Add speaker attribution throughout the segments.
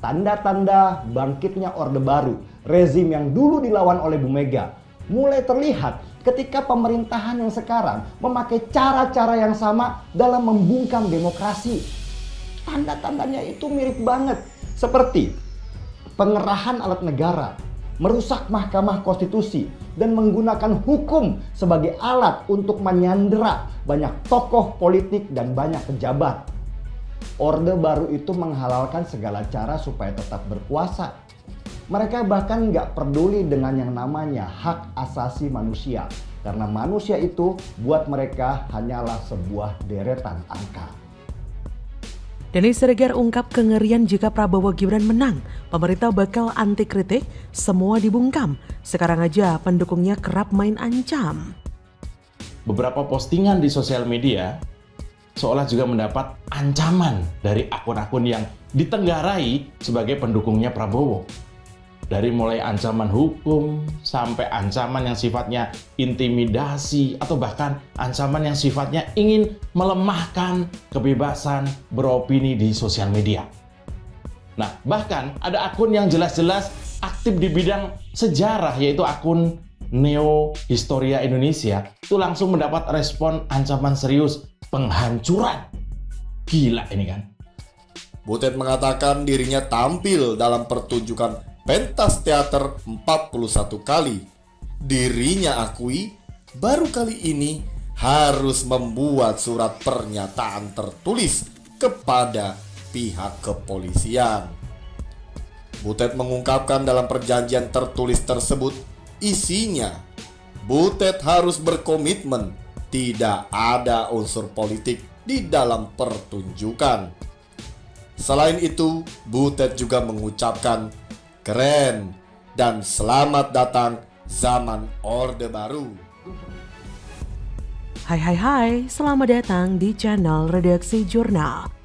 Speaker 1: tanda-tanda bangkitnya Orde Baru, rezim yang dulu dilawan oleh Bu Mega, mulai terlihat ketika pemerintahan yang sekarang memakai cara-cara yang sama dalam membungkam demokrasi. Tanda-tandanya itu mirip banget, seperti pengerahan alat negara, merusak Mahkamah Konstitusi, dan menggunakan hukum sebagai alat untuk menyandera banyak tokoh politik dan banyak pejabat. Orde Baru itu menghalalkan segala cara supaya tetap berkuasa. Mereka bahkan nggak peduli dengan yang namanya hak asasi manusia, karena manusia itu buat mereka hanyalah sebuah deretan angka.
Speaker 2: Denny Siregar ungkap kengerian jika Prabowo Gibran menang. Pemerintah bakal anti kritik, semua dibungkam. Sekarang aja pendukungnya kerap main ancam.
Speaker 3: Beberapa postingan di sosial media seolah juga mendapat ancaman dari akun-akun yang ditenggarai sebagai pendukungnya Prabowo. Dari mulai ancaman hukum sampai ancaman yang sifatnya intimidasi atau bahkan ancaman yang sifatnya ingin melemahkan kebebasan beropini di sosial media. Nah, bahkan ada akun yang jelas-jelas aktif di bidang sejarah, yaitu akun Neo Historia Indonesia, itu langsung mendapat respon ancaman serius penghancuran. Gila ini kan.
Speaker 4: Butet mengatakan dirinya tampil dalam pertunjukan pentas teater 41 kali. Dirinya akui baru kali ini harus membuat surat pernyataan tertulis kepada pihak kepolisian. Butet mengungkapkan dalam perjanjian tertulis tersebut isinya Butet harus berkomitmen tidak ada unsur politik di dalam pertunjukan. Selain itu, Butet juga mengucapkan keren dan selamat datang zaman Orde Baru.
Speaker 2: Hai, selamat datang di channel Redaksi Jurnal.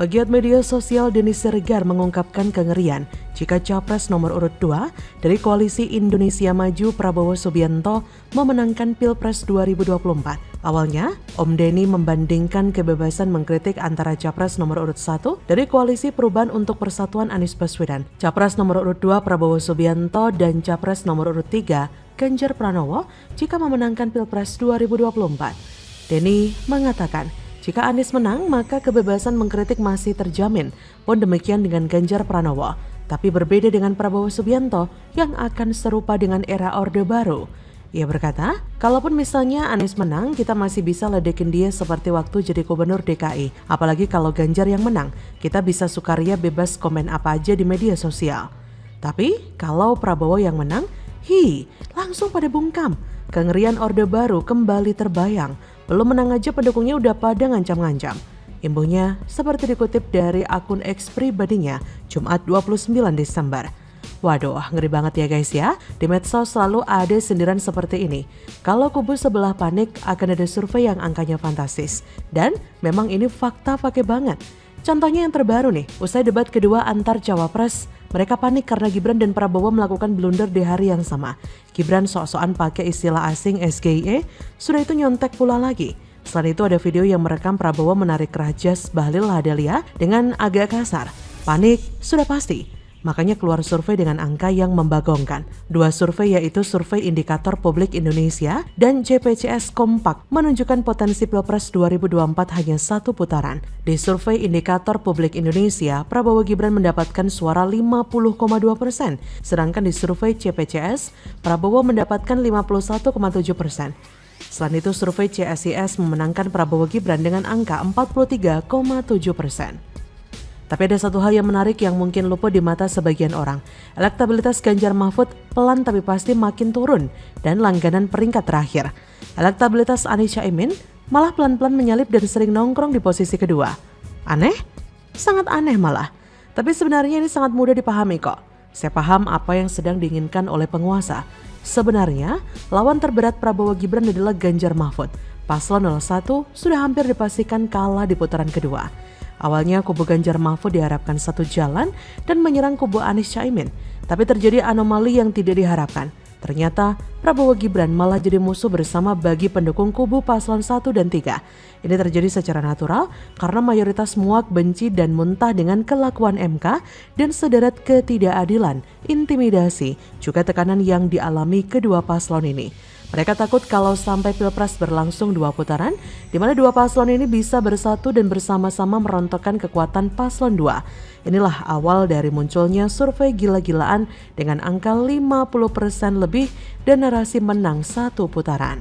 Speaker 2: Pegiat media sosial Denny Siregar mengungkapkan kengerian jika Capres nomor urut 2 dari Koalisi Indonesia Maju Prabowo Subianto memenangkan Pilpres 2024. Awalnya, Om Denny membandingkan kebebasan mengkritik antara Capres nomor urut 1 dari Koalisi Perubahan untuk Persatuan Anies Baswedan, Capres nomor urut 2 Prabowo Subianto, dan Capres nomor urut 3 Ganjar Pranowo jika memenangkan Pilpres 2024. Denny mengatakan, jika Anies menang, maka kebebasan mengkritik masih terjamin. Pun demikian dengan Ganjar Pranowo. Tapi berbeda dengan Prabowo Subianto yang akan serupa dengan era Orde Baru. Ia berkata, kalaupun misalnya Anies menang, kita masih bisa ledekin dia seperti waktu jadi gubernur DKI. Apalagi kalau Ganjar yang menang, kita bisa sukaria bebas komen apa aja di media sosial. Tapi kalau Prabowo yang menang, langsung pada bungkam. Kengerian Orde Baru kembali terbayang. Belum menang aja pendukungnya udah pada ngancam-ngancam. Imbuhnya seperti dikutip dari akun X pribadinya Jumat 29 Desember. Waduh, ngeri banget ya guys ya. Di medsos selalu ada sindiran seperti ini. Kalau kubu sebelah panik, akan ada survei yang angkanya fantastis. Dan memang ini fakta pakai banget. Contohnya yang terbaru nih, usai debat kedua antar cawapres, mereka panik karena Gibran dan Prabowo melakukan blunder di hari yang sama. Gibran sok-sokan pakai istilah asing SGIE, sudah itu nyontek pula lagi. Selain itu ada video yang merekam Prabowo menarik rajas Bahlil Lahadalia dengan agak kasar. Panik sudah pasti. Makanya keluar survei dengan angka yang membagongkan. Dua survei yaitu Survei Indikator Publik Indonesia dan JPCS Kompak menunjukkan potensi Pilpres 2024 hanya satu putaran. Di Survei Indikator Publik Indonesia, Prabowo Gibran mendapatkan suara 50,2%. Sedangkan di Survei JPCS, Prabowo mendapatkan 51,7%. Selain itu, survei CSIS memenangkan Prabowo Gibran dengan angka 43,7%. Tapi ada satu hal yang menarik yang mungkin luput di mata sebagian orang. Elektabilitas Ganjar Mahfud pelan tapi pasti makin turun dan langganan peringkat terakhir. Elektabilitas Anies Caimin malah pelan-pelan menyalip dan sering nongkrong di posisi kedua. Aneh? Sangat aneh malah. Tapi sebenarnya ini sangat mudah dipahami kok. Saya paham apa yang sedang diinginkan oleh penguasa. Sebenarnya, lawan terberat Prabowo Gibran adalah Ganjar Mahfud. Paslon 01 sudah hampir dipastikan kalah di putaran kedua. Awalnya kubu Ganjar Mahfud diharapkan satu jalan dan menyerang kubu Anies Caimin. Tapi terjadi anomali yang tidak diharapkan. Ternyata Prabowo Gibran malah jadi musuh bersama bagi pendukung kubu paslon 1 dan 3. Ini terjadi secara natural karena mayoritas muak, benci, dan muntah dengan kelakuan MK dan sederet ketidakadilan, intimidasi, juga tekanan yang dialami kedua paslon ini. Mereka takut kalau sampai Pilpres berlangsung 2 putaran, di mana 2 paslon ini bisa bersatu dan bersama-sama merontokkan kekuatan paslon 2. Inilah awal dari munculnya survei gila-gilaan dengan angka 50% lebih dan narasi menang 1 putaran.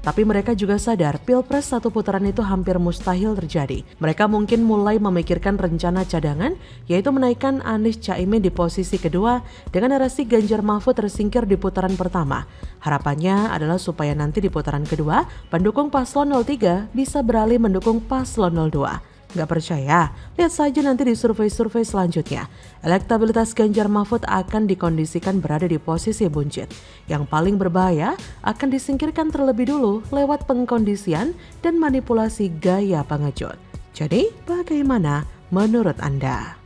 Speaker 2: Tapi mereka juga sadar Pilpres 1 putaran itu hampir mustahil terjadi. Mereka mungkin mulai memikirkan rencana cadangan, yaitu menaikkan Anies Caimin di posisi kedua dengan narasi Ganjar Mahfud tersingkir di putaran pertama. Harapannya adalah supaya nanti di putaran kedua, pendukung paslon 03 bisa beralih mendukung paslon 02. Nggak percaya? Lihat saja nanti di survei-survei selanjutnya. Elektabilitas Ganjar Mahfud akan dikondisikan berada di posisi buncit. Yang paling berbahaya akan disingkirkan terlebih dulu lewat pengkondisian dan manipulasi gaya pengecut. Jadi, bagaimana menurut Anda?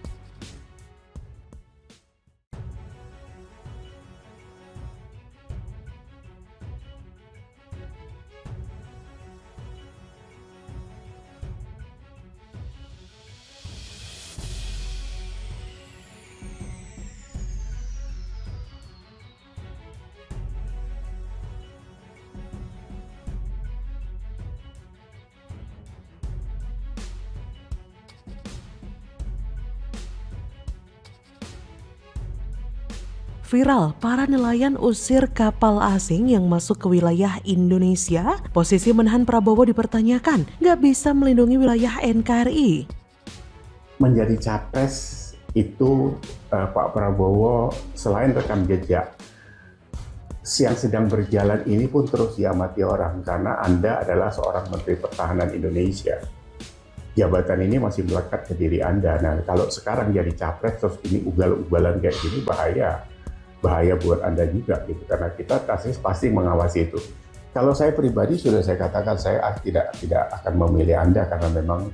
Speaker 2: Viral, para nelayan usir kapal asing yang masuk ke wilayah Indonesia. Posisi menahan Prabowo dipertanyakan, nggak bisa melindungi wilayah NKRI.
Speaker 5: Menjadi capres itu Pak Prabowo selain rekam jejak, yang sedang berjalan ini pun terus diamati orang karena Anda adalah seorang Menteri Pertahanan Indonesia. Jabatan ini masih melekat ke diri Anda. Nah, kalau sekarang jadi capres terus ini ugal-ugalan kayak gini bahaya buat Anda juga gitu, karena kita pasti mengawasi itu. Kalau saya pribadi sudah saya katakan saya tidak akan memilih Anda karena memang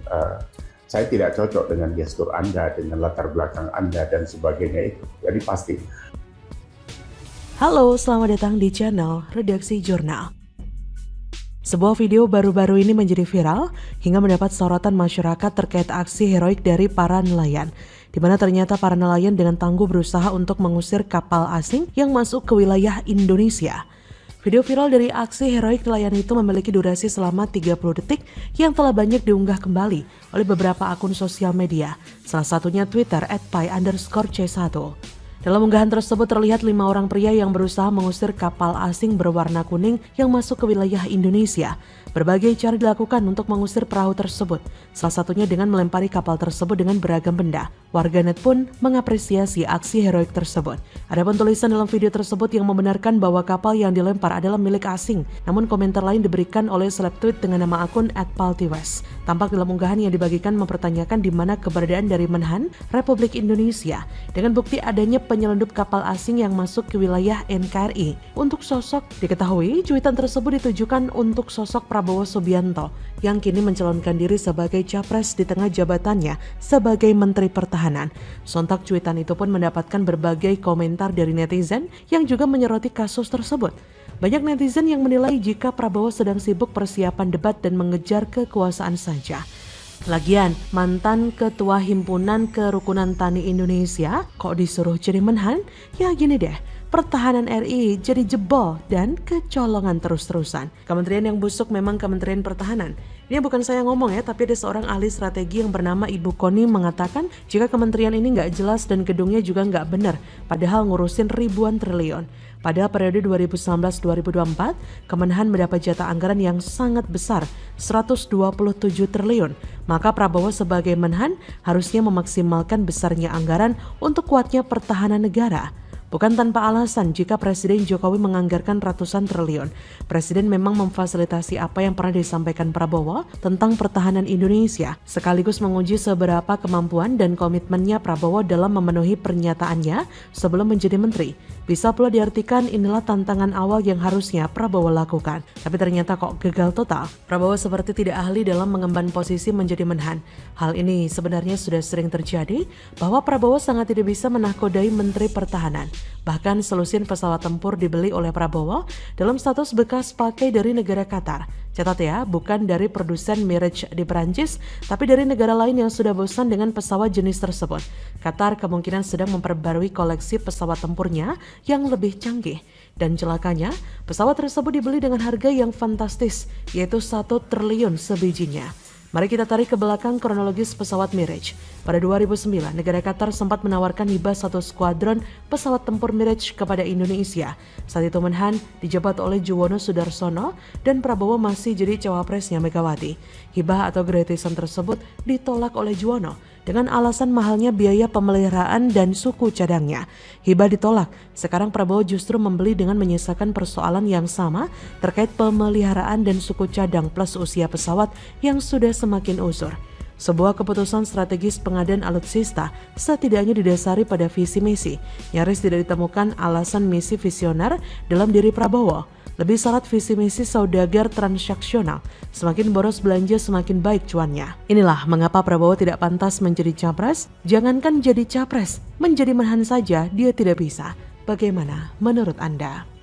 Speaker 5: saya tidak cocok dengan gestur Anda, dengan latar belakang Anda dan sebagainya itu. Jadi pasti.
Speaker 2: Halo, selamat datang di channel Redaksi Jurnal. Sebuah video baru-baru ini menjadi viral hingga mendapat sorotan masyarakat terkait aksi heroik dari para nelayan, di mana ternyata para nelayan dengan tangguh berusaha untuk mengusir kapal asing yang masuk ke wilayah Indonesia. Video viral dari aksi heroik nelayan itu memiliki durasi selama 30 detik yang telah banyak diunggah kembali oleh beberapa akun sosial media, salah satunya Twitter @pai_c1. Dalam unggahan tersebut terlihat 5 orang pria yang berusaha mengusir kapal asing berwarna kuning yang masuk ke wilayah Indonesia. Berbagai cara dilakukan untuk mengusir perahu tersebut, salah satunya dengan melempari kapal tersebut dengan beragam benda. Warganet pun mengapresiasi aksi heroik tersebut. Adapun tulisan dalam video tersebut yang membenarkan bahwa kapal yang dilempar adalah milik asing, namun komentar lain diberikan oleh seleb tweet dengan nama akun @paltiwes. Tampak dalam unggahan yang dibagikan mempertanyakan di mana keberadaan dari Menhan Republik Indonesia dengan bukti adanya penyelundup kapal asing yang masuk ke wilayah NKRI. Untuk sosok diketahui, cuitan tersebut ditujukan untuk sosok Prabowo Subianto yang kini mencalonkan diri sebagai capres di tengah jabatannya sebagai Menteri Pertahanan. Sontak cuitan itu pun mendapatkan berbagai komentar dari netizen yang juga menyoroti kasus tersebut. Banyak netizen yang menilai jika Prabowo sedang sibuk persiapan debat dan mengejar kekuasaan saja. Lagian, mantan Ketua Himpunan Kerukunan Tani Indonesia kok disuruh jadi Menhan? Ya gini deh, pertahanan RI jadi jebol dan kecolongan terus-terusan. Kementerian yang busuk memang Kementerian Pertahanan. Ini bukan saya ngomong ya, tapi ada seorang ahli strategi yang bernama Ibu Koni mengatakan jika kementerian ini nggak jelas dan gedungnya juga nggak benar, padahal ngurusin ribuan triliun. Pada periode 2019-2024, Kemenhan mendapat jatah anggaran yang sangat besar, 127 triliun. Maka Prabowo sebagai Menhan harusnya memaksimalkan besarnya anggaran untuk kuatnya pertahanan negara. Bukan tanpa alasan jika Presiden Jokowi menganggarkan ratusan triliun. Presiden memang memfasilitasi apa yang pernah disampaikan Prabowo tentang pertahanan Indonesia, sekaligus menguji seberapa kemampuan dan komitmennya Prabowo dalam memenuhi pernyataannya sebelum menjadi menteri. Bisa pula diartikan inilah tantangan awal yang harusnya Prabowo lakukan. Tapi ternyata kok gagal total. Prabowo seperti tidak ahli dalam mengemban posisi menjadi menhan. Hal ini sebenarnya sudah sering terjadi bahwa Prabowo sangat tidak bisa menakodai Menteri Pertahanan. Bahkan selusin pesawat tempur dibeli oleh Prabowo dalam status bekas pakai dari negara Qatar. Catat ya, bukan dari produsen Mirage di Perancis, tapi dari negara lain yang sudah bosan dengan pesawat jenis tersebut. Qatar kemungkinan sedang memperbarui koleksi pesawat tempurnya yang lebih canggih. Dan celakanya, pesawat tersebut dibeli dengan harga yang fantastis, yaitu 1 triliun sebijinya. Mari kita tarik ke belakang kronologis pesawat Mirage. Pada 2009, negara Qatar sempat menawarkan hibah 1 skuadron pesawat tempur Mirage kepada Indonesia. Saat itu menhan dijabat oleh Juwono Sudarsono dan Prabowo masih jadi cawapresnya Megawati. Hibah atau gratisan tersebut ditolak oleh Juwono dengan alasan mahalnya biaya pemeliharaan dan suku cadangnya. Hibah ditolak. Sekarang Prabowo justru membeli dengan menyisakan persoalan yang sama terkait pemeliharaan dan suku cadang plus usia pesawat yang sudah semakin usur. Sebuah keputusan strategis pengadaan alutsista setidaknya didasari pada visi misi. Nyaris tidak ditemukan alasan misi visioner dalam diri Prabowo. Lebih syarat visi misi saudagar transaksional. Semakin boros belanja semakin baik cuannya. Inilah mengapa Prabowo tidak pantas menjadi capres. Jangankan jadi capres, menjadi menhan saja dia tidak bisa. Bagaimana menurut Anda?